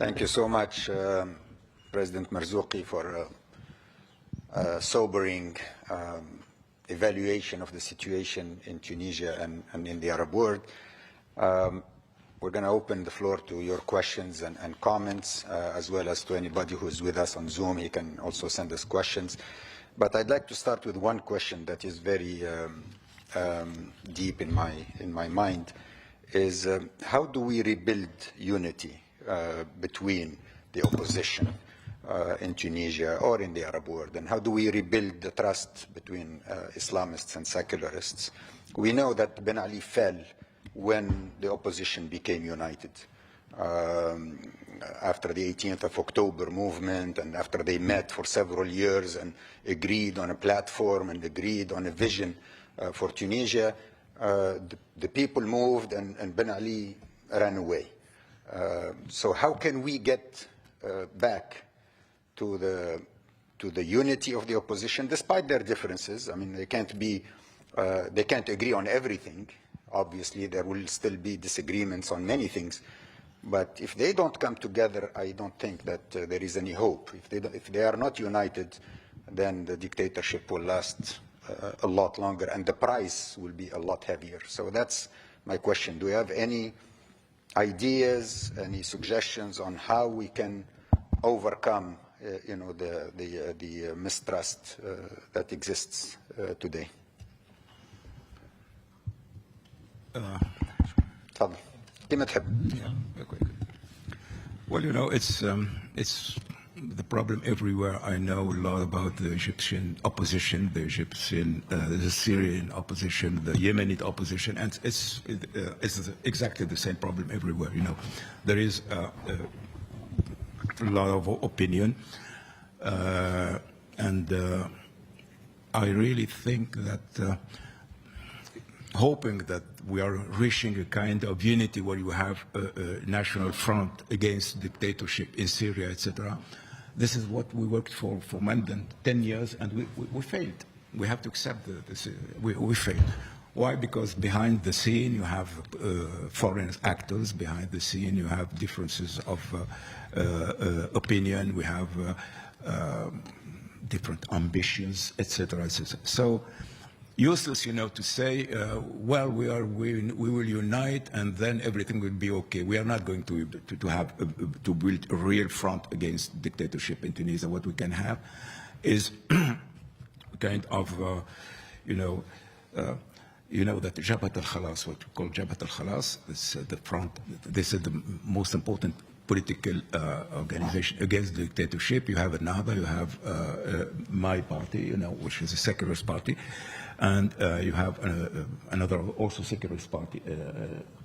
Thank you so much, President Marzouki, for a sobering evaluation of the situation in Tunisia and in the Arab world. We're going to open the floor to your questions and comments, as well as to anybody who's with us on Zoom. He can also send us questions. But I'd like to start with one question that is very deep in my mind, is how do we rebuild unity between the opposition in Tunisia or in the Arab world, and how do we rebuild the trust between Islamists and secularists? We know that Ben Ali fell when the opposition became united. After the 18th of October movement, and after they met for several years and agreed on a platform and agreed on a vision for Tunisia, the people moved and Ben Ali ran away. So how can we get back to the unity of the opposition, despite their differences? I mean, they can't agree on everything. Obviously, there will still be disagreements on many things. But if they don't come together, I don't think that there is any hope. If they are not united, then the dictatorship will last a lot longer, and the price will be a lot heavier. So that's my question. Do you have any ideas, any suggestions on how we can overcome, the mistrust that exists today? تفضل. كما تحب. Well, it's the problem everywhere. I know a lot about the Egyptian opposition, the Syrian opposition, the Yemeni opposition, and it's exactly the same problem everywhere. There is a lot of opinion, and I really think that hoping that we are reaching a kind of unity where you have a national front against dictatorship in Syria, etc. This is what we worked for more than 10 years, and we failed. We have to accept this. We failed. Why? Because behind the scene you have foreign actors. Behind the scene you have differences of opinion. We have different ambitions, etc., etc. So useless, to say, well, we will unite and then everything will be okay. We are not going to build a real front against dictatorship in Tunisia. What we can have is kind of, that Jabhat al-Khalas, what we call Jabhat al-Khalas, this the front. This is the most important political organization against dictatorship. You have another. You have my party, which is a secularist party. And you have another also secularist party,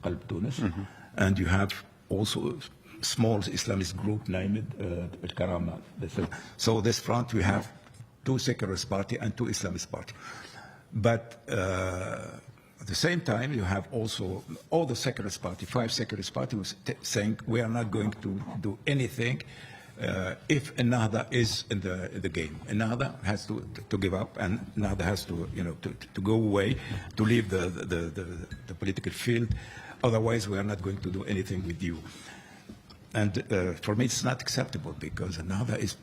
Qalb Tunis, and you have also a small Islamist group named Al-Karama. So this front, we have two secularist parties and two Islamist parties. But at the same time, you have also all the secularist parties, 5 secularist parties, saying we are not going to do anything if another is in the game. Another has to give up, and another has to to go away, to leave the political field. Otherwise, we are not going to do anything with you. And for me, it's not acceptable, because another is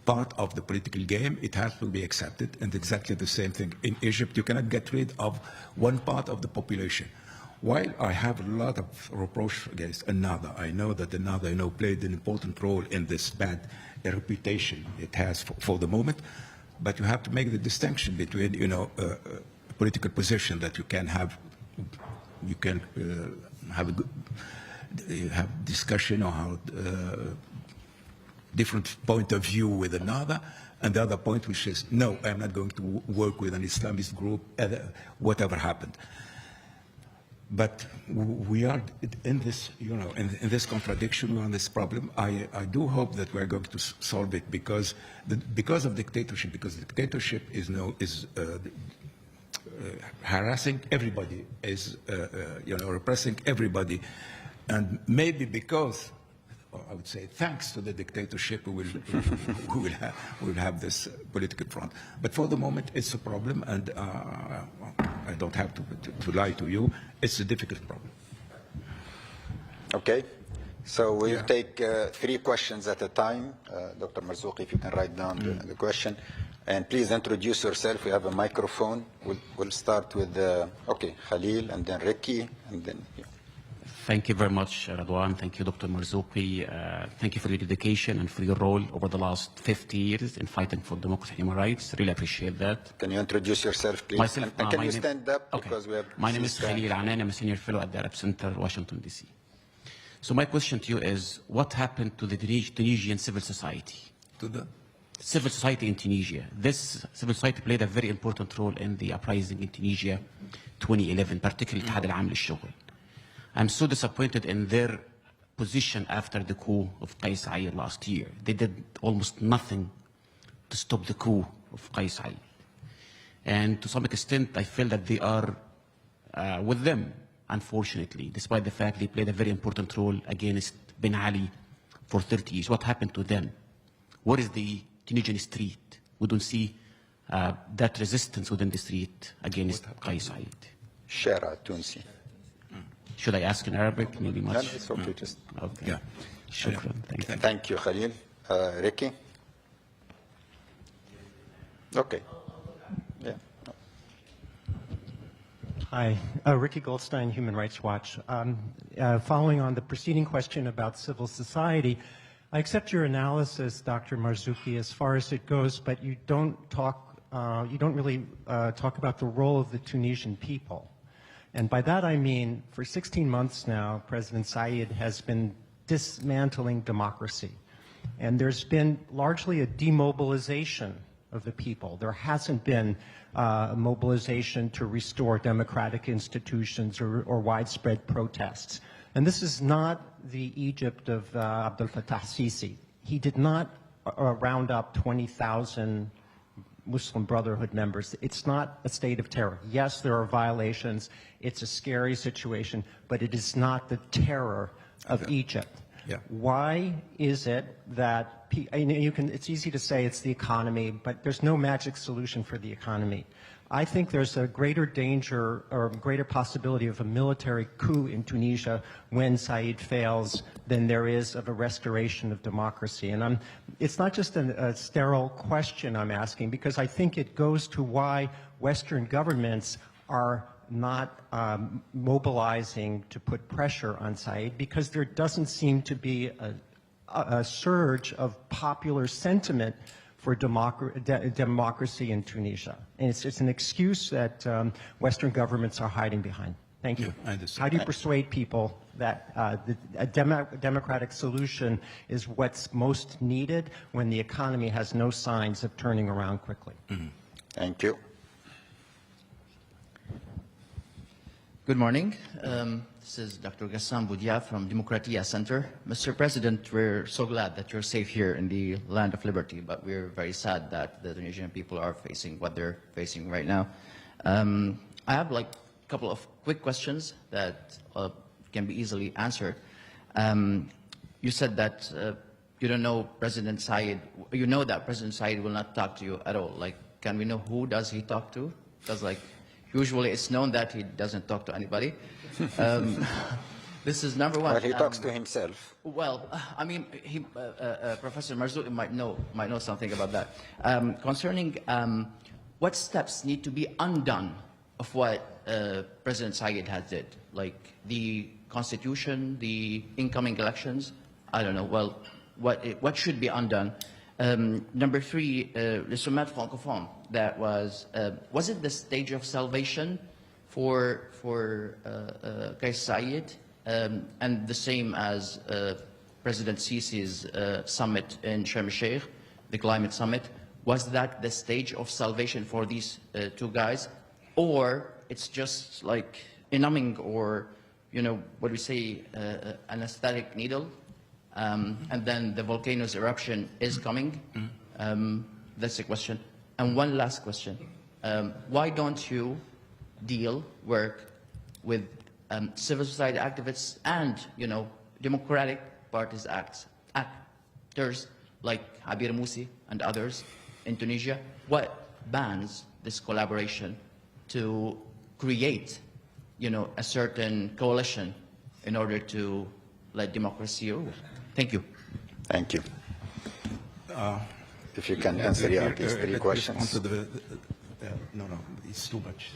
part of the political game. It has to be accepted, and exactly the same thing in Egypt. You cannot get rid of one part of the population. While I have a lot of reproach against another, I know that another, played an important role in this bad reputation it has for the moment. But you have to make the distinction between, a political position that you can have have discussion or how different point of view with another, and the other point which is, no, I'm not going to work with an Islamist group, whatever happened. But we are in this, in this contradiction, on this problem. I do hope that we're going to solve it, because of dictatorship, because dictatorship is harassing everybody, is repressing everybody, and maybe because, I would say, thanks to the dictatorship, we will have this political front. But for the moment, it's a problem, and I don't have to lie to you. It's a difficult problem. Okay. So we'll Yeah. take 3 questions at a time. Dr. Marzouki, if you can write down the question. And please introduce yourself. We have a microphone. We'll start with, Khalil, and then Ricky, and then you. Thank you very much, Radwan. Thank you, Dr. Marzouki. Thank you for your dedication and for your role over the last 50 years in fighting for democracy and human rights. Really appreciate that. Can you introduce yourself, please? Myself, and can my you name- stand up? Okay. Because we have My name is C-SPAN. Khalil Anan. I'm a senior fellow at the Arab Center, Washington, D.C. So my question to you is, what happened to the Tunisian civil society? To the Civil society in Tunisia. This civil society played a very important role in the uprising in Tunisia 2011, particularly الاتحاد العام للشغل. I'm so disappointed in their position after the coup of Qais Said last year. They did almost nothing to stop the coup of Qais Said. And to some extent, I feel that they are with them, unfortunately, despite the fact they played a very important role against Ben Ali for 30 years. What happened to them? What is the Tunisian street? We don't see that resistance within the street against Qais Said. Shara Tunsi. Should I ask in Arabic? Maybe No, much. it's okay. Just Okay. Yeah. Shukran. Thank you. thank you, Khalil. Ricky. Okay. Yeah. Hi, Ricky Goldstein, Human Rights Watch. Following on the preceding question about civil society, I accept your analysis, Dr. Marzouki, as far as it goes, but you don't really talk about the role of the Tunisian people. And by that I mean, for 16 months now, President Said has been dismantling democracy. And there's been largely a demobilization of the people. There hasn't been a mobilization to restore democratic institutions or widespread protests. And this is not the Egypt of Abdel Fattah Sisi. He did not round up 20,000 Muslim Brotherhood members. It's not a state of terror. Yes, there are violations. It's a scary situation, but it is not the terror of Egypt. Yeah. Why is it that it's easy to say it's the economy, but there's no magic solution for the economy. I think there's a greater danger or greater possibility of a military coup in Tunisia when Said fails than there is of a restoration of democracy. And it's not just a sterile question I'm asking, because I think it goes to why Western governments are not mobilizing to put pressure on Said, because there doesn't seem to be a surge of popular sentiment for democracy in Tunisia. And it's an excuse that Western governments are hiding behind. Thank you. Yeah, I understand. How do you persuade people that a democratic solution is what's most needed when the economy has no signs of turning around quickly? Mm-hmm. Thank you. Good morning. This is Dr. Ghassan Boudia from Democratia Center. Mr. President, we're so glad that you're safe here in the land of liberty, but we're very sad that the Tunisian people are facing what they're facing right now. I have a couple of quick questions that can be easily answered. You said that you don't know President Said. You know that President Said will not talk to you at all. Can we know who does he talk to? Because usually it's known that he doesn't talk to anybody. This is number one. Well, he talks to himself. Well, I mean, Professor Marzouki might know something about that. Concerning what steps need to be undone of what President Said has did, like the constitution, the incoming elections. I don't know. Well, what should be undone? Number three, le sommet francophone. That was it the stage of salvation for Qais Said, and the same as President Sisi's summit in Sharm el-Sheikh, the climate summit? Was that the stage of salvation for these two guys, or it's just like a numbing, or what we say, an aesthetic needle? And then the volcano's eruption is coming. That's the question. And one last question. Why don't you work with civil society activists and, democratic parties actors like Habir Moussi and others in Tunisia? What bans this collaboration to create, a certain coalition in order to like democracy or what? Thank you. Thank you. If you can answer these three questions. No, it's too much.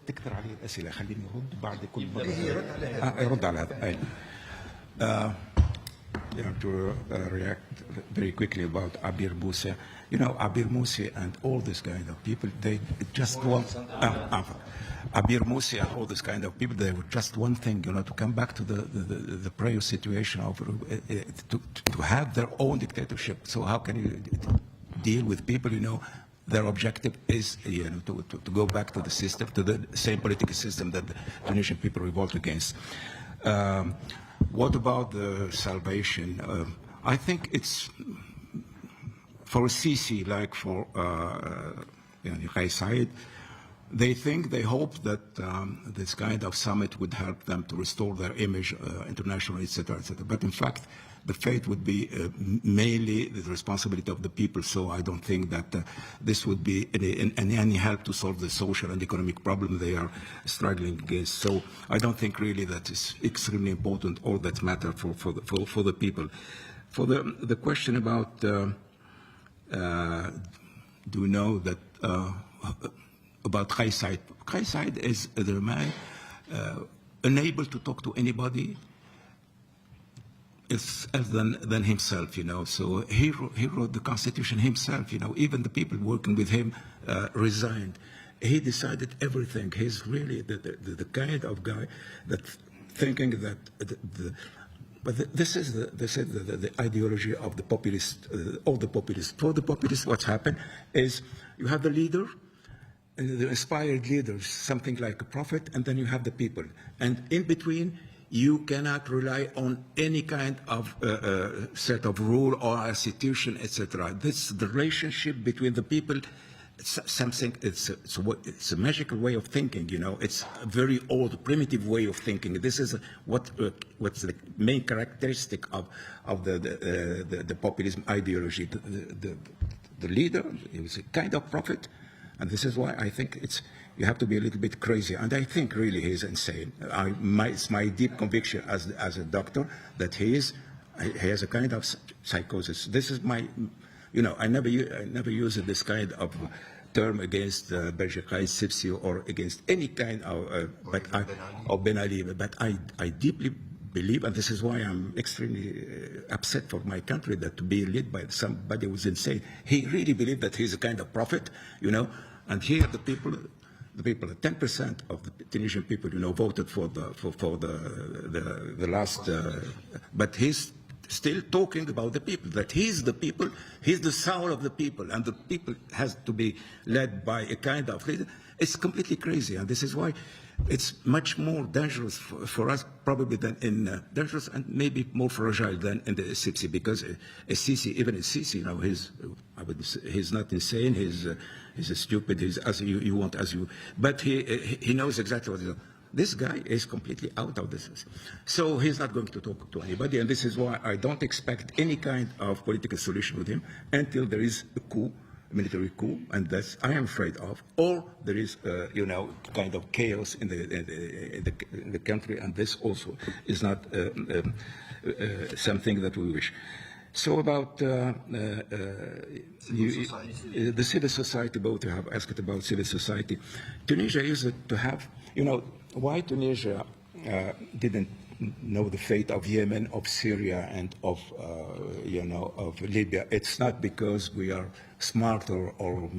تكثر علي الأسئلة خليني أرد بعد كل مرة. أرد على هذا. To react very quickly about Abir Musa. Abir Musa and all this kind of people, they just want Abir Musa and all this kind of people, they were just one thing, to come back to the prior situation of to have their own dictatorship. So how can you deal with people, their objective is to go back to the system, to the same political system that the Tunisian people revolt against. What about the salvation? I think it's for Sisi, like for Qais Said, they hope that this kind of summit would help them to restore their image internationally, etc., etc. But in fact, the fate would be mainly the responsibility of the people. So I don't think that this would be any help to solve the social and economic problem they are struggling against. So I don't think really that is extremely important or that matter for the people. For the question about do we know that about Qais Said? Qais Said is the man unable to talk to anybody else than himself, So he wrote the Constitution himself, Even the people working with him resigned. He decided everything. He's really the kind of guy that thinking that but this is the ideology of the populist, all the populists. For the populists, what's happened is you have the leader, and the inspired leaders, something like a prophet, and then you have the people. And in between, you cannot rely on any kind of set of rule or institution, etc. This the relationship between the people. It's a magical way of thinking. It's a very old, primitive way of thinking. This is what's the main characteristic of the populism ideology. The leader is a kind of prophet. And this is why I think you have to be a little bit crazy. And I think really he's insane. It's my deep conviction as a doctor that he has a kind of psychosis. This is my, I never use this kind of term against Berger Qais, Sipsi, or against any kind of, Ben Ali. But I deeply believe, and this is why I'm extremely upset for my country, that to be led by somebody who's insane. He really believed that he's a kind of prophet, and here the people, 10% of the Tunisian people, voted for the last, but he's still talking about the people, that he's the people, he's the soul of the people, and the people has to be led by a kind of leader. It's completely crazy, and this is why it's much more dangerous for us probably than dangerous and maybe more fragile than in the Sisi, because Sisi, even Sisi, he's not insane, he's stupid, he's as you want, but he knows exactly what he's doing. This guy is completely out of this. So he's not going to talk to anybody, and this is why I don't expect any kind of political solution with him until there is a coup, military coup, and that's I am afraid of, or there is, kind of chaos in the country, and this also is not something that we wish. So about the civil society, both you have asked about civil society. Tunisia used to have, why Tunisia didn't know the fate of Yemen, of Syria, and of Libya. It's not because we are smarter or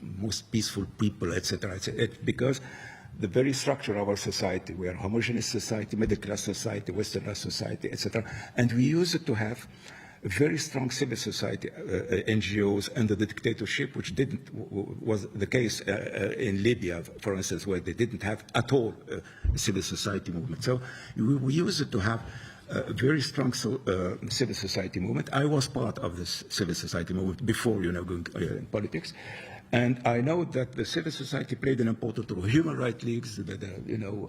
most peaceful people, etc. It's because the very structure of our society, we are a homogeneous society, middle class society, westernized society, etc. And we used to have a very strong civil society, NGOs, under the dictatorship, which was the case in Libya, for instance, where they didn't have at all a civil society movement. So we used to have a very strong civil society movement. I was part of this civil society movement before, going in politics. And I know that the civil society played an important role. Human rights leagues, women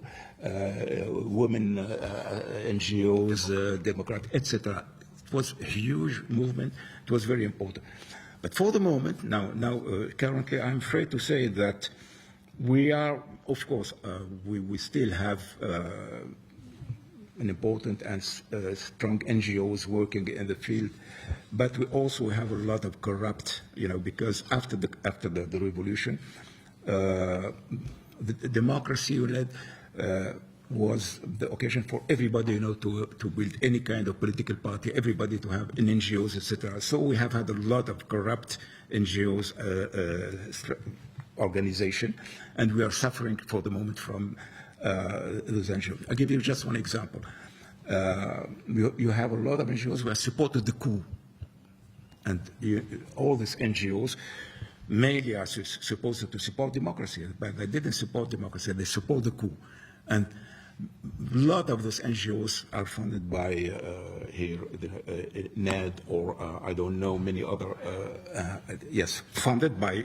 NGOs, Democrat, etc. It was a huge movement. It was very important. But for the moment, now currently, I'm afraid to say that we are, of course, we still have an important and strong NGOs working in the field, but we also have a lot of corrupt, because after the revolution, the democracy was the occasion for everybody, to build any kind of political party, everybody to have an NGOs, etc. So we have had a lot of corrupt NGOs organization, and we are suffering for the moment from those NGOs. I'll give you just one example. You have a lot of NGOs who have supported the coup, and all these NGOs mainly are supposed to support democracy, but they didn't support democracy, they support the coup. And a lot of those NGOs are funded by NED or I don't know, many other, yes, funded by,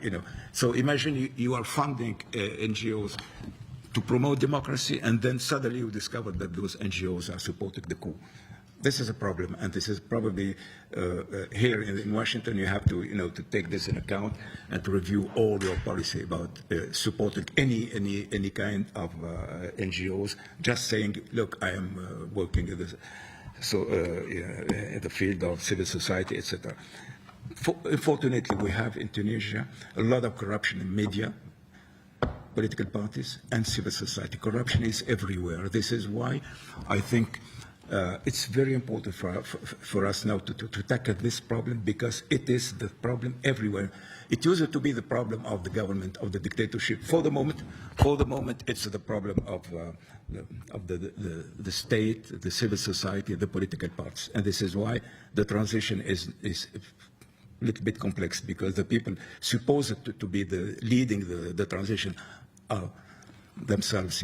So imagine you are funding NGOs to promote democracy, and then suddenly you discover that those NGOs are supporting the coup. This is a problem, and this is probably here in Washington. You have to, to take this in account and to review all your policy about supporting any kind of NGOs. Just saying, look, I am working in this, in the field of civil society, etc. Unfortunately, we have in Tunisia a lot of corruption in media, political parties, and civil society. Corruption is everywhere. This is why I think. It's very important for us now to tackle this problem, because it is the problem everywhere. It used to be the problem of the government, of the dictatorship. For the moment, it's the problem of the state, the civil society, the political parties. And this is why the transition is a little bit complex, because the people supposed to be leading the transition are themselves,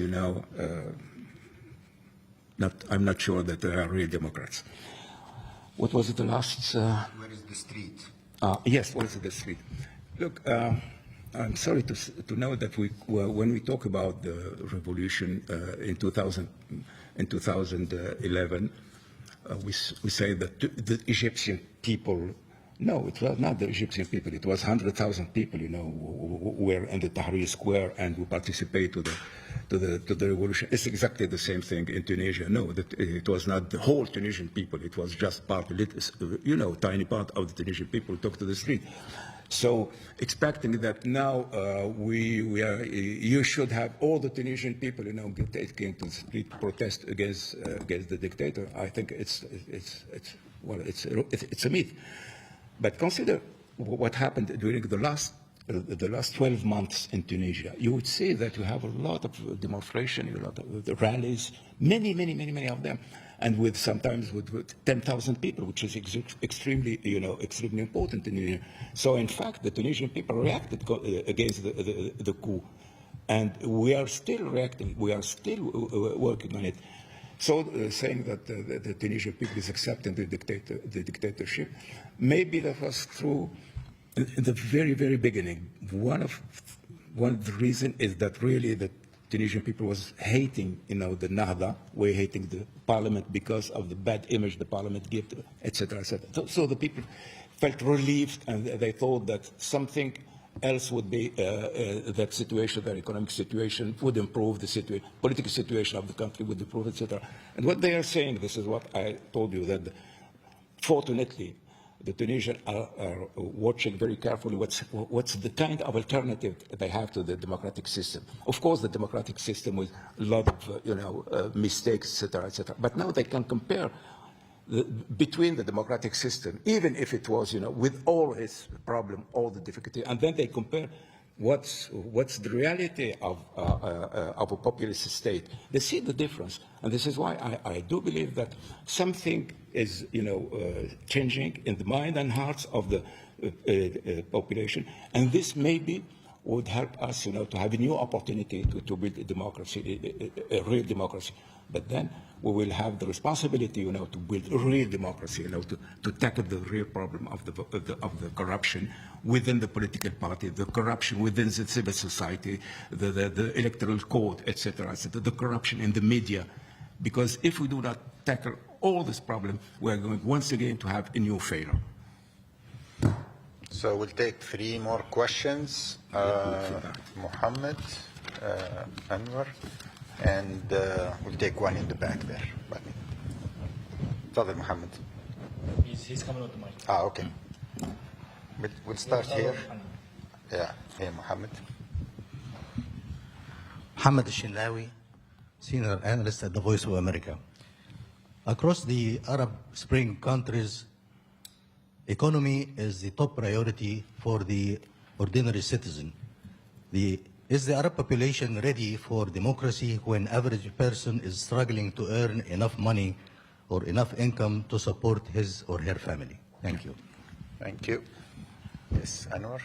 I'm not sure that they are real Democrats. What was the last? Where is the street? Yes, what is the street? Look, I'm sorry to know that when we talk about the revolution in 2011, we say that the Egyptian people. No, it was not the Egyptian people. It was 100,000 people, who were in the Tahrir Square and who participated to the revolution. It's exactly the same thing in Tunisia. No, it was not the whole Tunisian people. It was just part, tiny part of the Tunisian people who took to the street. So expecting that now you should have all the Tunisian people, taking to the street to protest against the dictator. I think it's a myth. But consider what happened during the last 12 months in Tunisia. You would see that you have a lot of demonstration, a lot of the rallies, many of them, and sometimes with 10,000 people, which is extremely important in Tunisia. So in fact, the Tunisian people reacted against the coup, and we are still reacting. We are still working on it. So saying that the Tunisian people is accepting the dictatorship, maybe that was true in the very, very beginning. One of the reasons is that really the Tunisian people was hating, the Nahda, were hating the parliament because of the bad image the parliament gave, etc., etc. So the people felt relieved, and they thought that something else would be that situation, their economic situation would improve, the political situation of the country would improve, etc. And what they are saying, this is what I told you, that fortunately the Tunisians are watching very carefully what's the kind of alternative they have to the democratic system. Of course, the democratic system with a lot of mistakes, etc., etc. But now they can compare between the democratic system, even if it was, with all its problem, all the difficulty, and then they compare what's the reality of a populist state. They see the difference, and this is why I do believe that something is, changing in the mind and hearts of the population, and this maybe would help us, to have a new opportunity to build a democracy, a real democracy. But then we will have the responsibility, to build a real democracy, to tackle the real problem of the corruption within the political party, the corruption within the civil society, the electoral code, etc., the corruption in the media. Because if we do not tackle all this problem, we are going once again to have a new failure. So we'll take 3 more questions. Mohammed, Anwar, and we'll take one in the back there. تفضل محمد. He's coming with the mic. Okay. We'll start here. Yeah, hey, Mohammed. Mohammed Shinlawi, Senior Analyst at the Voice of America. Across the Arab Spring countries, economy is the top priority for the ordinary citizen. Is the Arab population ready for democracy when average person is struggling to earn enough money or enough income to support his or her family? Thank you. Thank you. Yes, Anwar.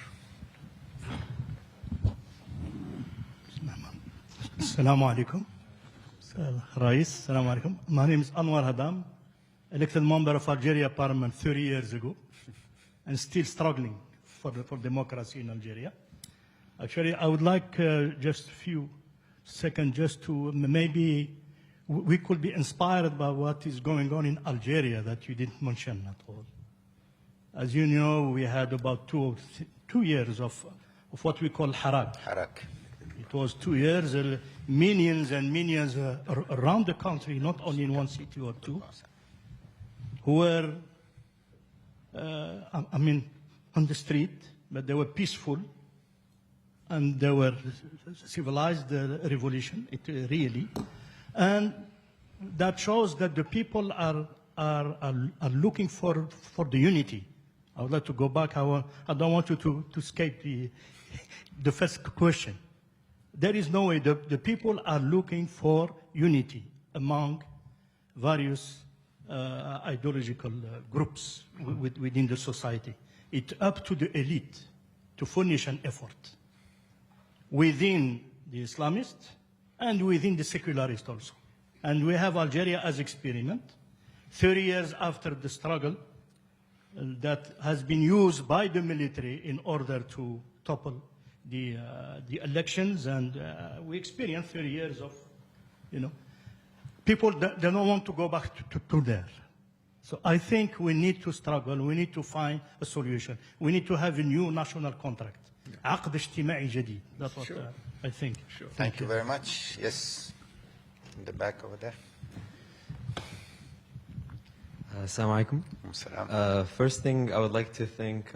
Assalamu alaikum. Rais, assalamu alaikum. My name is Anwar Hadam, elected member of Algeria Parliament 30 years ago, and still struggling for democracy in Algeria. Actually, I would like just a few seconds just to maybe we could be inspired by what is going on in Algeria that you didn't mention at all. As you know, we had about 2 years of what we call harak. It was 2 years, millions and millions around the country, not only in one city or two, who were, on the street, but they were peaceful, and they were civilized revolution, really. And that shows that the people are looking for the unity. I would like to go back. I don't want you to escape the first question. There is no way. The people are looking for unity among various ideological groups within the society. It's up to the elite to furnish an effort within the Islamists and within the secularists also. And we have Algeria as experiment, 30 years after the struggle that has been used by the military in order to topple the elections, and we experienced 30 years of, people, they don't want to go back to there. So I think we need to struggle, we need to find a solution. We need to have a new national contract. عقد اجتماعي جديد. That's what I think. Sure. Thank you very much. Yes, in the back over there. Assalamu alaikum. First thing, I would like to thank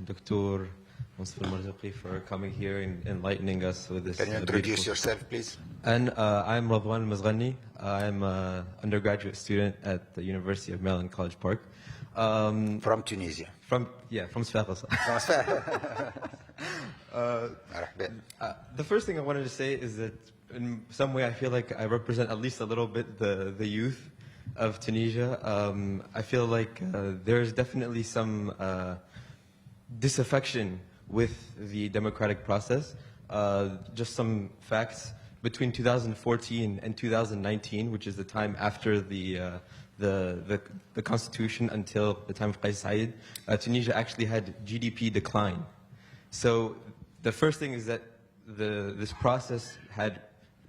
Dr. Mustafa Marzouki for coming here and enlightening us with this. Can you introduce yourself, please? And I'm Radwan Mazghani. I'm an undergraduate student at the University of Maryland, College Park. From Tunisia. From Sfax. The first thing I wanted to say is that in some way I feel like I represent at least a little bit the youth of Tunisia. I feel like there's definitely some disaffection with the democratic process. Just some facts. Between 2014 and 2019, which is the time after the constitution until the time of Qais Said, Tunisia actually had GDP decline. So the first thing is that this process had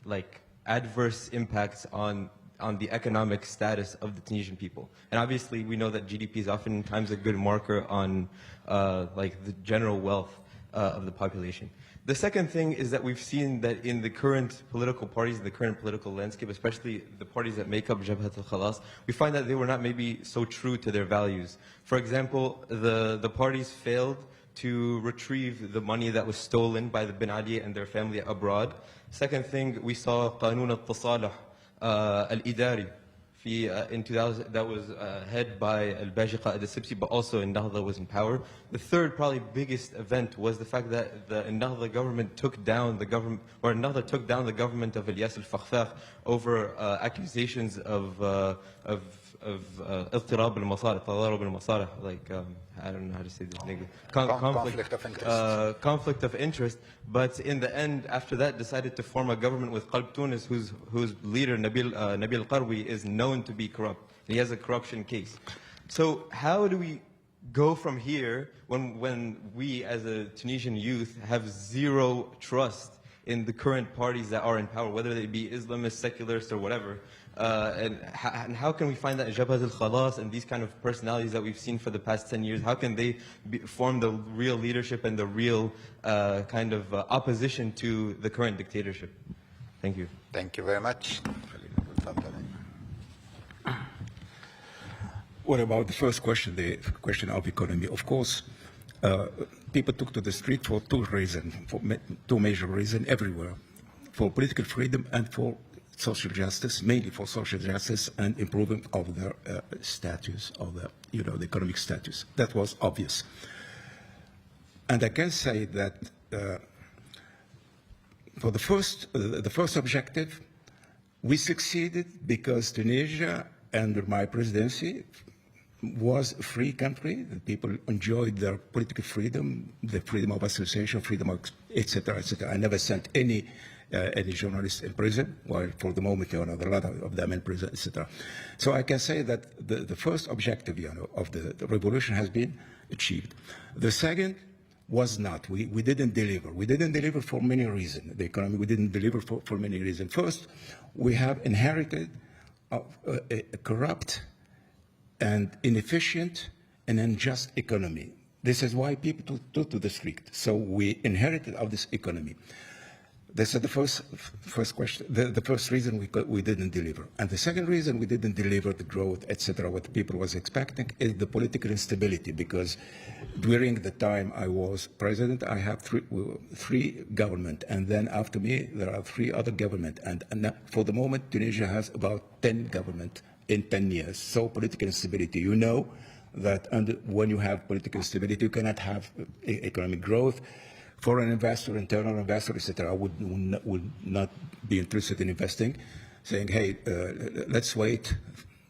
like adverse impacts on the economic status of the Tunisian people. And obviously we know that GDP is oftentimes a good marker on like the general wealth of the population. The second thing is that we've seen that in the current political parties, in the current political landscape, especially the parties that make up Jabhat al-Khalas, we find that they were not maybe so true to their values. For example, the parties failed to retrieve the money that was stolen by the Ben Ali and their family abroad. Second thing, we saw Qanun al-Tasalih al-Idari in 2000, that was head by al-Baji Qa'id al-Sibsi, but also Ennahda was in power. The third, probably biggest event was the fact that the Ennahda government took down the government, or Ennahda took down the government of Ilyas al-Fakhfakh over accusations of اضطراب المصالح, تضارب المصالح, like I don't know how to say this nigga. Conflict of interest. Conflict of interest, but in the end, after that, decided to form a government with Qalb Tunis, whose leader Nabil Qarwi is known to be corrupt. He has a corruption case. So how do we go from here when we, as a Tunisian youth, have zero trust in the current parties that are in power, whether they be Islamist, secularists, or whatever? And how can we find that Jabhat al-Khalas and these kind of personalities that we've seen for the past 10 years, how can they form the real leadership and the real kind of opposition to the current dictatorship? Thank you. Thank you very much. What about the first question, the question of economy? Of course, people took to the street for two reasons, two major reasons everywhere, for political freedom and for social justice, mainly for social justice and improving of their status, of the, the economic status. That was obvious. And I can say that for the first objective, we succeeded because Tunisia, under my presidency, was a free country. The people enjoyed their political freedom, the freedom of association, freedom of, etc., etc. I never sent any journalist in prison, while for the moment, a lot of them in prison, etc. So I can say that the first objective, of the revolution has been achieved. The second was not. We didn't deliver. We didn't deliver for many reasons. The economy, we didn't deliver for many reasons. First, we have inherited a corrupt and inefficient and unjust economy. This is why people took to the street. So we inherited of this economy. This is the first question. The first reason we didn't deliver, and the second reason we didn't deliver the growth, etc. What people was expecting is the political instability. Because during the time I was president, I have three government, and then after me there are three other government, and for the moment Tunisia has about 10 government in 10 years. So political instability. You know that when you have political instability, you cannot have economic growth. Foreign investor, internal investor, etc., would not be interested in investing, saying, hey, let's wait,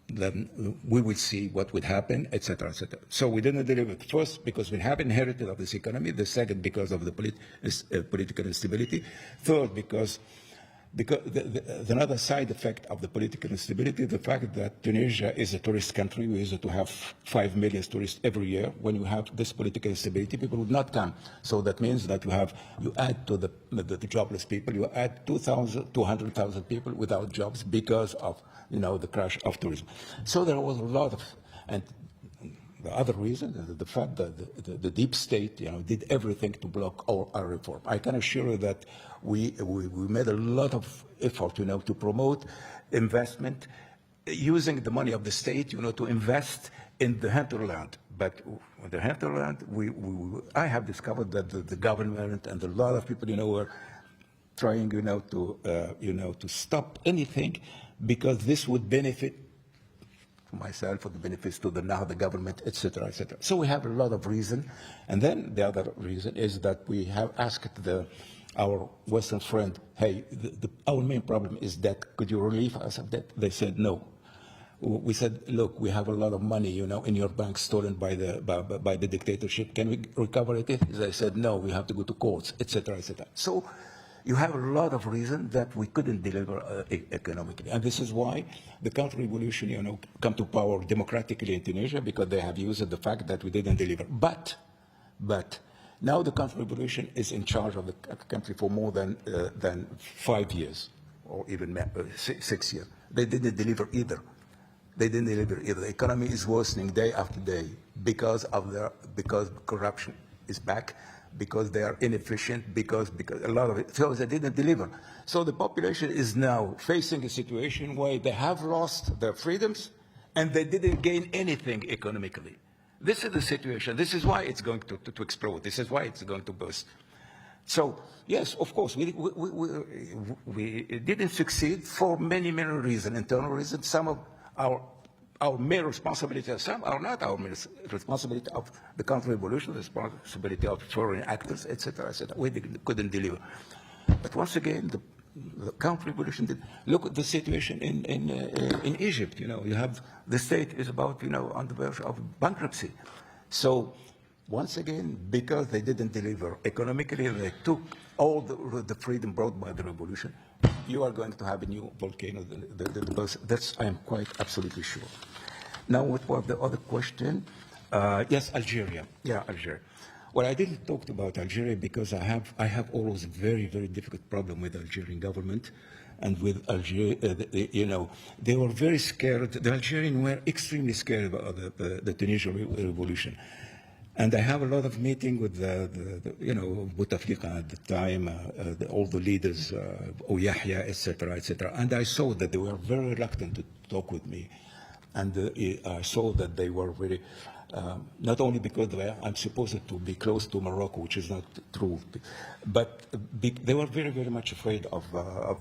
then we will see what would happen, etc., etc. So we didn't deliver it. First, because we have inherited of this economy. The second, because of the political instability. Third, because another side effect of the political instability, the fact that Tunisia is a tourist country. We used to have 5 million tourists every year. When you have this political instability, people would not come. So that means that you add to the jobless people, you add 200,000 people without jobs because of the crash of tourism. So there was a lot of, and the other reason is the fact that the deep state, did everything to block our reform. I can assure you that we made a lot of effort, to promote investment using the money of the state, to invest in the hinterland. But the hinterland, I have discovered that the government and a lot of people, were trying, to stop anything because this would benefit myself, for the benefits to the government, etc., etc. So we have a lot of reason, and then the other reason is that we have asked our Western friend, hey, our main problem is debt. Could you relieve us of debt? They said no. We said, look, we have a lot of money, in your bank stolen by the dictatorship. Can we recover it? They said no. We have to go to courts, etc., etc. So you have a lot of reasons that we couldn't deliver economically. And this is why the counter-revolution, come to power democratically in Tunisia, because they have used the fact that we didn't deliver. But now the counter-revolution is in charge of the country for more than 5 years, or even 6 years. They didn't deliver either. The economy is worsening day after day because corruption is back, because they are inefficient, because a lot of it, so they didn't deliver. So the population is now facing a situation where they have lost their freedoms and they didn't gain anything economically. This is the situation. This is why it's going to explode. This is why it's going to burst. So yes, of course, we didn't succeed for many reasons, internal reasons. Some of our main responsibility, some are not our main responsibility of the counter-revolution, the responsibility of foreign actors, etc., etc. We couldn't deliver. But once again, the counter-revolution did. Look at the situation in Egypt. You have the state is about on the verge of bankruptcy. So once again, because they didn't deliver economically, they took all the freedom brought by the revolution. You are going to have a new volcano. That's I am quite absolutely sure. Now, what was the other question? Yes, Algeria. Yeah, Algeria. Well, I didn't talk about Algeria because I have always a very difficult problem with the Algerian government and with Algeria. They were very scared. The Algerians were extremely scared about the Tunisian revolution. And I have a lot of meetings with Bouteflika at the time, all the leaders, Ouyahia, etc., etc. And I saw that they were very reluctant to talk with me. And I saw that they were very, not only because I'm supposed to be close to Morocco, which is not true, but they were very, very much afraid of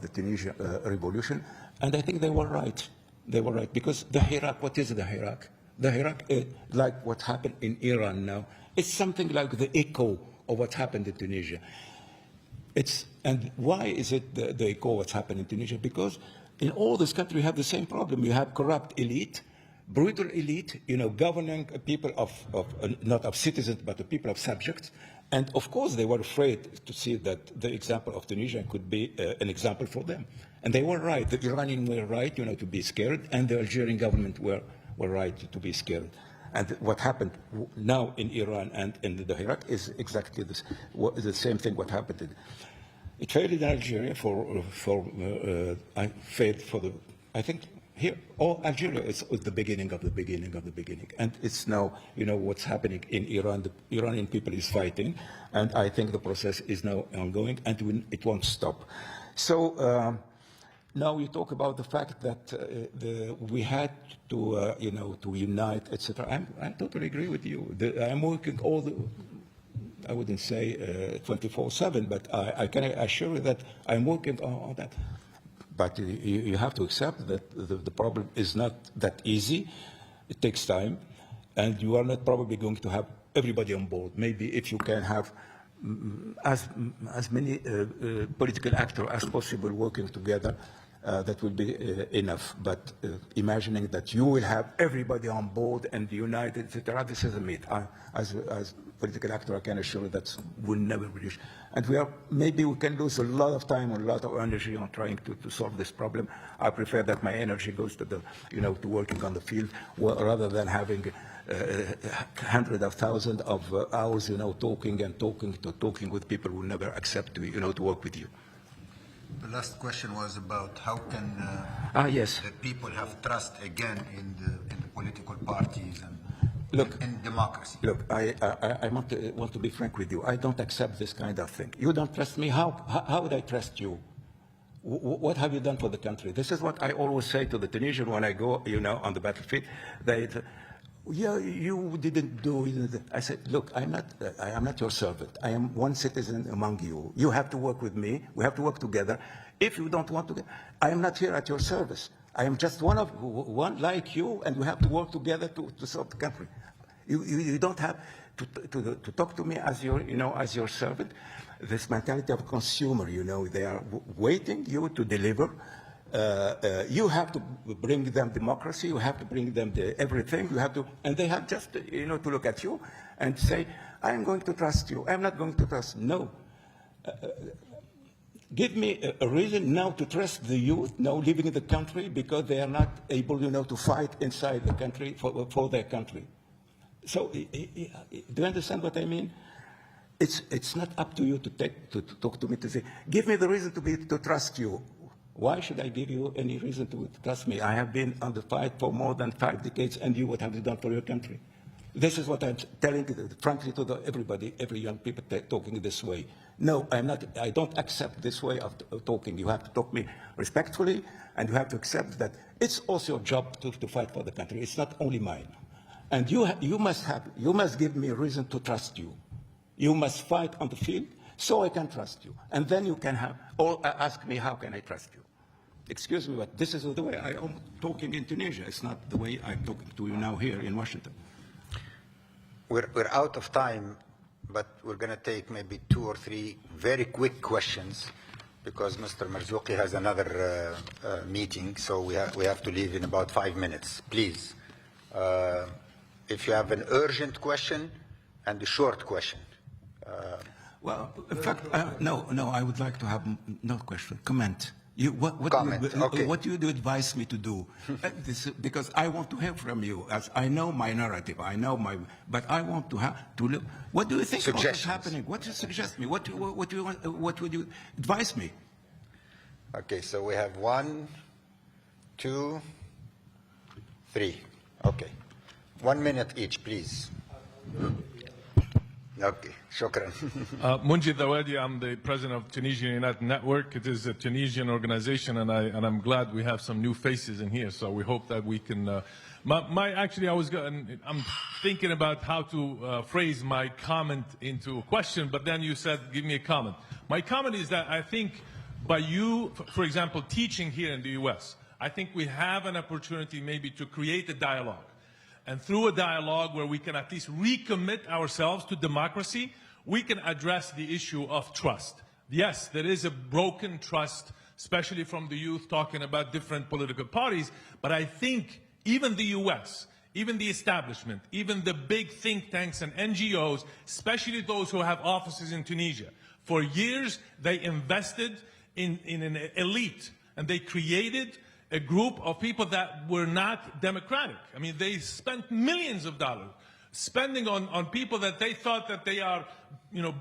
the Tunisian revolution. And I think they were right. They were right, because the Iraq, what is the Iraq? The Iraq, like what happened in Iran now, it's something like the echo of what happened in Tunisia. And why is it the echo of what's happened in Tunisia? Because in all this country, you have the same problem. You have corrupt elite, brutal elite, governing people not of citizens, but of people of subjects. And of course, they were afraid to see that the example of Tunisia could be an example for them. And they were right. The Iranians were right, to be scared, and the Algerian government were right to be scared. And what happened now in Iran and in the Iraq is exactly the same thing what happened. It failed in Algeria I think here, Algeria is the beginning of the beginning of the beginning. And it's now, what's happening in Iran. The Iranian people is fighting, and I think the process is now ongoing, and it won't stop. So now you talk about the fact that we had to, to unite, etc. I totally agree with you. I'm working I wouldn't say 24/7, but I can assure you that I'm working on that. But you have to accept that the problem is not that easy. It takes time, and you are not probably going to have everybody on board. Maybe if you can have as many political actors as possible working together, that will be enough. But imagining that you will have everybody on board and united, etc., this is a myth. As political actor, I can assure you that will never reach. And maybe we can lose a lot of time and a lot of energy on trying to solve this problem. I prefer that my energy goes to to working on the field rather than having hundreds of thousands of hours, talking with people who will never accept to work with you. The last question was about how can yes. the people have trust again in the political parties and in democracy. Look, I want to be frank with you. I don't accept this kind of thing. You don't trust me. How would I trust you? What have you done for the country? This is what I always say to the Tunisian when I go, on the battlefield. You didn't do it. I said, look, I am not your servant. I am one citizen among you. You have to work with me. We have to work together. If you don't want to, I am not here at your service. I am just one like you, and we have to work together to solve the country. You don't have to talk to me as your servant. This mentality of consumer, they are waiting you to deliver. You have to bring them democracy. You have to bring them everything. You have to, and they have just to look at you and say, "I am going to trust you. I am not going to trust." No. Give me a reason now to trust the youth now living in the country because they are not able, to fight inside the country for their country. So, do you understand what I mean? It's not up to you to talk to me to say, "Give me the reason to trust you." Why should I give you any reason to trust me? I have been on the fight for more than 5 decades, and you, what have you done for your country? This is what I'm telling, frankly, to everybody, every young people talking this way. No, I don't accept this way of talking. You have to talk to me respectfully, and you have to accept that it's also your job to fight for the country. It's not only mine. And you must give me a reason to trust you. You must fight on the field so I can trust you. And then you can ask me, how can I trust you? Excuse me, but this is the way I am talking in Tunisia. It's not the way I'm talking to you now here in Washington. We're out of time, but we're going to take maybe 2 or 3 very quick questions because Mr. Marzouki has another meeting, so we have to leave in about 5 minutes. Please, if you have an urgent question and a short question. Well, in fact, no, I would like to have no question, comment. What do you advise me to do? Because I want to hear from you. As I know my narrative, but I want to look. What do you think about what's happening? What do you suggest me? What would you advise me? Okay, so we have 1, 2, 3. Okay, 1 minute each, please. Okay, shukran. Munjid Dawadi, I'm the president of Tunisian United Network. It is a Tunisian organization, and I'm glad we have some new faces in here. So we hope that we can. I'm thinking about how to phrase my comment into a question, but then you said, give me a comment. My comment is that I think by you, for example, teaching here in the U.S., I think we have an opportunity maybe to create a dialogue. And through a dialogue where we can at least recommit ourselves to democracy, we can address the issue of trust. Yes, there is a broken trust, especially from the youth talking about different political parties, but I think even the US, even the establishment, even the big think tanks and NGOs, especially those who have offices in Tunisia, for years they invested in an elite, and they created a group of people that were not democratic. I mean, they spent millions of dollars spending on people that they thought that they are,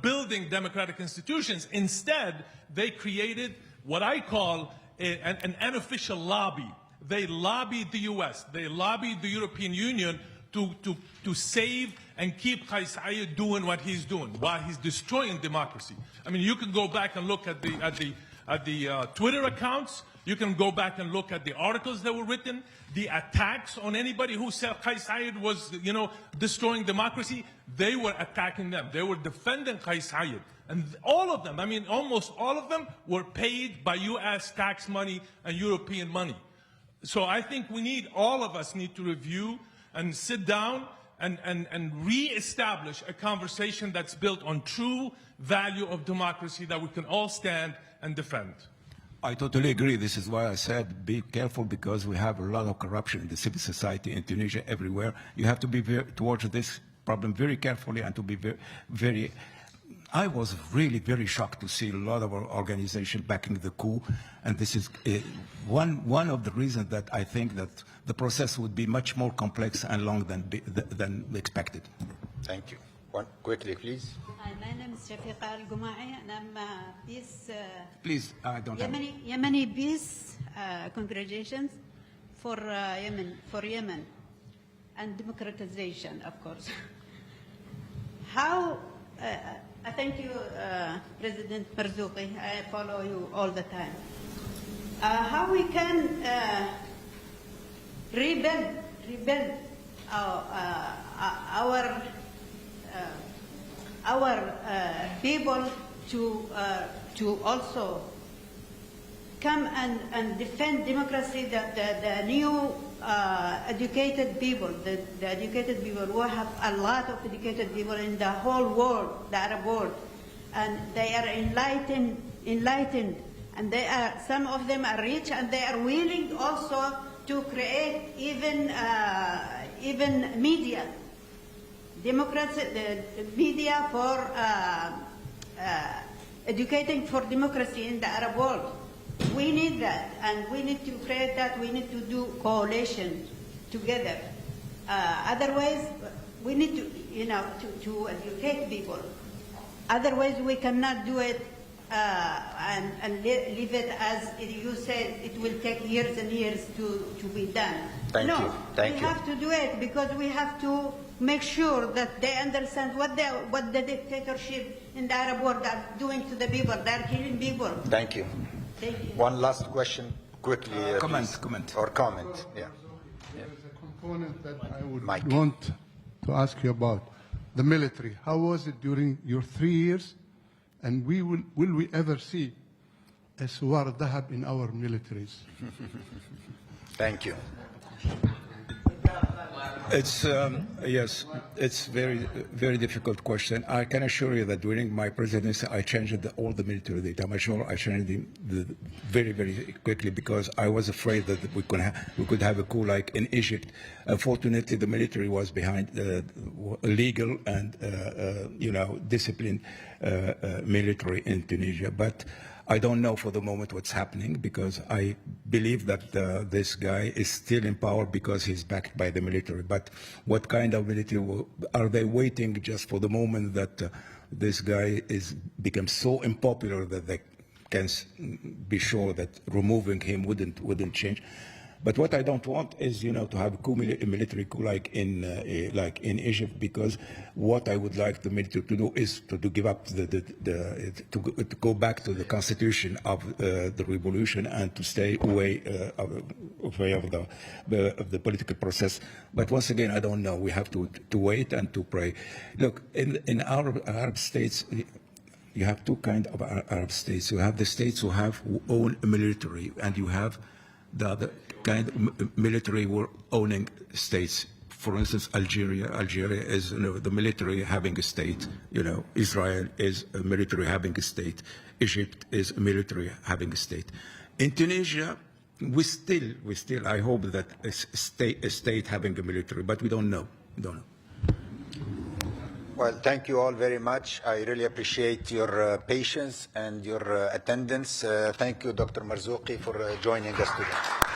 building democratic institutions. Instead, they created what I call an unofficial lobby. They lobbied the US, they lobbied the European Union to save and keep Qais Said doing what he's doing while he's destroying democracy. I mean, you can go back and look at the Twitter accounts. You can go back and look at the articles that were written, the attacks on anybody who said Qais Said was, destroying democracy. They were attacking them. They were defending Qais Said. And all of them, I mean, almost all of them were paid by US tax money and European money. So I think all of us need to review and sit down and re-establish a conversation that's built on true value of democracy that we can all stand and defend. I totally agree. This is why I said be careful, because we have a lot of corruption in the civil society in Tunisia everywhere. You have to be towards this problem very carefully and to be very. I was really very shocked to see a lot of our organizations backing the coup, and this is one of the reasons that I think that the process would be much more complex and long than expected. Thank you. One quickly, please. Hi, my name is Shafiqa Al-Gumai, and I'm peace. Please, I don't have. Yemeni peace congregations for Yemen, and democratization, of course. How? I thank you, President Marzouki. I follow you all the time. How we can rebuild our people to also come and defend democracy, the new educated people, the educated people. We have a lot of educated people in the whole world, the Arab world, and they are enlightened, and some of them are rich, and they are willing also to create even media. Democracy, the media for educating for democracy in the Arab world. We need that, and we need to create that. We need to do coalition together. Otherwise, we need to educate people. Otherwise, we cannot do it and leave it as you said. It will take years and years to be done. Thank you. We have to do it because we have to make sure that they understand what the dictatorship in the Arab world are doing to the people. They are killing people. Thank you. Thank you. One last question, quickly. Comment. Or comment, yeah. There is a component that I would Mike. want to ask you about. The military. How was it during your 3 years? And will we ever see a suwar dahab in our militaries? Thank you. It's yes, it's very difficult question. I can assure you that during my presidency, I changed all the military data. I'm sure I changed them very quickly because I was afraid that we could have a coup like in Egypt. Unfortunately, the military was behind legal and disciplined military in Tunisia, but. I don't know for the moment what's happening because I believe that this guy is still in power because he's backed by the military. But what kind of military are they waiting just for the moment that this guy becomes so unpopular that they can be sure that removing him wouldn't change? But what I don't want is, to have a military coup like in Egypt, because what I would like the military to do is to give up to go back to the constitution of the revolution and to stay away of the political process. But once again, I don't know. We have to wait and to pray. Look, in our Arab states, you have two kinds of Arab states. You have the states who own a military, and you have the other kind of military were owning states. For instance, Algeria is the military having a state. Israel is a military having a state. Egypt is a military having a state. In Tunisia, we still I hope that a state having a military, but we don't know. Well, thank you all very much. I really appreciate your patience and your attendance. Thank you, Dr. Marzouki, for joining us today.